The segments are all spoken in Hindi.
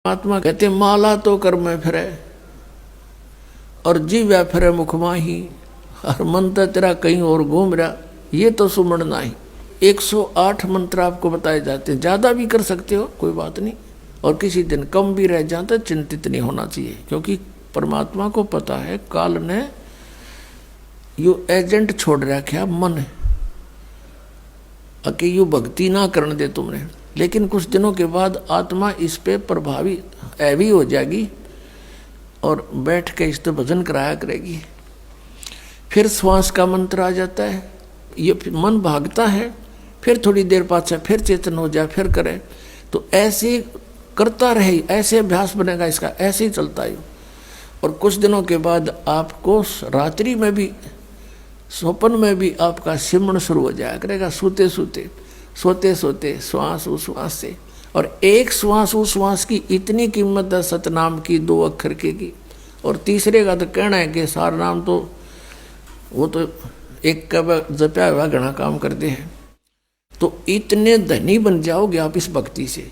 महात्मा कहते माला तो कर में फिरे और जीव फिरे मुख माही, हर मंत्र तेरा कहीं और घूम रहा, ये तो सुमण नहीं। 108 मंत्र आपको बताए जाते हैं, ज़्यादा भी कर सकते हो कोई बात नहीं, और किसी दिन कम भी रह जाता चिंतित नहीं होना चाहिए, क्योंकि परमात्मा को पता है काल ने यू एजेंट छोड़ रखा मन कि यू भक्ति ना करने दे तुमने। लेकिन कुछ दिनों के बाद आत्मा इस पे प्रभावी ऐवी हो जाएगी और बैठ के इस तो भजन कराया करेगी। फिर श्वास का मंत्र आ जाता है, ये मन भागता है, फिर थोड़ी देर पाछा फिर चेतन हो जाए, फिर करे, तो ऐसे करता रहे, ऐसे अभ्यास बनेगा इसका, ऐसे ही चलता है। और कुछ दिनों के बाद आपको रात्रि में भी, स्वप्न में भी आपका सिमरण शुरू हो जाया करेगा, सोते सोते श्वास उश्वास से। और एक श्वास उश्वास की इतनी कीमत है सतनाम की, 2 अक्षर की। और तीसरे का तो कहना है कि सार नाम तो वो तो एक का जपया हुआ घना काम करते हैं। तो इतने धनी बन जाओगे आप इस भक्ति से।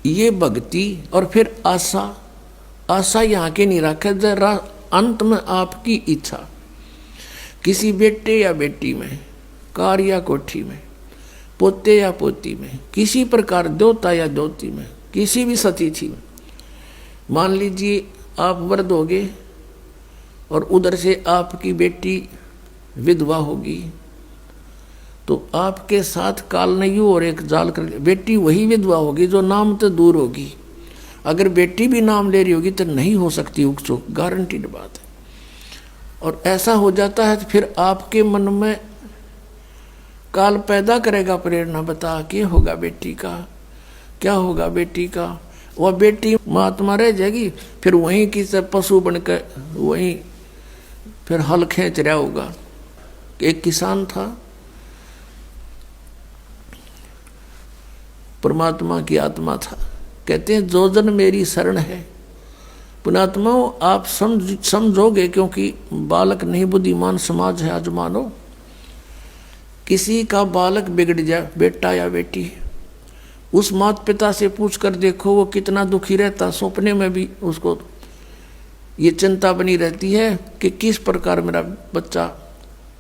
ये भक्ति और फिर आशा यहाँ के नहीं रखे, जरा अंत में आपकी इच्छा, किसी बेटे या बेटी में, कार या कोठी में, पोते या पोती में, किसी प्रकार देवता या देवती में, किसी भी सतिथि में। मान लीजिए आप वृद्ध होगे और उधर से आपकी बेटी विधवा होगी, तो आपके साथ काल ने यूं और एक जाल कर, बेटी वही विधवा होगी जो नाम तो दूर होगी। अगर बेटी भी नाम ले रही होगी तो नहीं हो सकती उकचुक, गारंटीड बात है। और ऐसा हो जाता है तो फिर आपके मन में काल पैदा करेगा प्रेरणा, बता के होगा बेटी का, क्या होगा बेटी का। वह बेटी महात्मा रह जाएगी, फिर वहीं की सब पशु बनकर वहीं फिर हल खींच रहा होगा। एक किसान था, परमात्मा की आत्मा था, कहते हैं जो जन मेरी शरण है। पुणात्माओं आप समझोगे, क्योंकि बालक नहीं बुद्धिमान समाज है आज मानो। किसी का बालक बिगड़ जाए, बेटा या बेटी, उस माता पिता से पूछ कर देखो वो कितना दुखी रहता। सपने में भी उसको ये चिंता बनी रहती है कि किस प्रकार मेरा बच्चा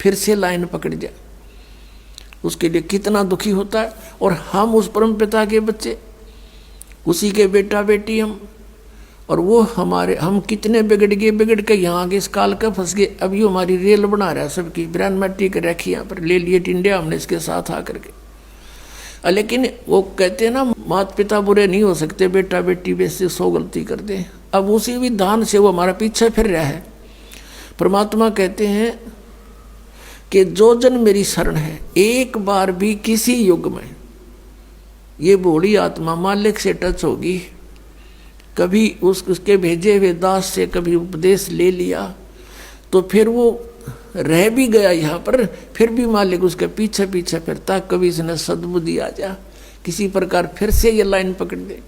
फिर से लाइन पकड़ जाए, उसके लिए कितना दुखी होता है। और हम उस परम पिता के बच्चे, उसी के बेटा बेटी हम, और वो हम कितने बिगड़ के यहाँ आगे इस काल का फंस गए। अब ये हमारी रेल बना रहा है सबकी, ब्रांड मैट्री कर रखी यहाँ पर, ले लिए इंडिया हमने इसके साथ आकर के। लेकिन वो कहते हैं ना माता पिता बुरे नहीं हो सकते, बेटा बेटी वैसे 100 गलती कर दे। अब उसी विधान से वो हमारा पीछे फिर रहा है। परमात्मा कहते हैं कि जो जन मेरी शरण है, एक बार भी किसी युग में ये भोली आत्मा मालिक से टच होगी, कभी उसके भेजे हुए दास से कभी उपदेश ले लिया, तो फिर वो रह भी गया यहाँ पर, फिर भी मालिक उसके पीछे फिरता, कभी इसने सद्बुद्धि आ जा, किसी प्रकार फिर से ये लाइन पकड़ दे।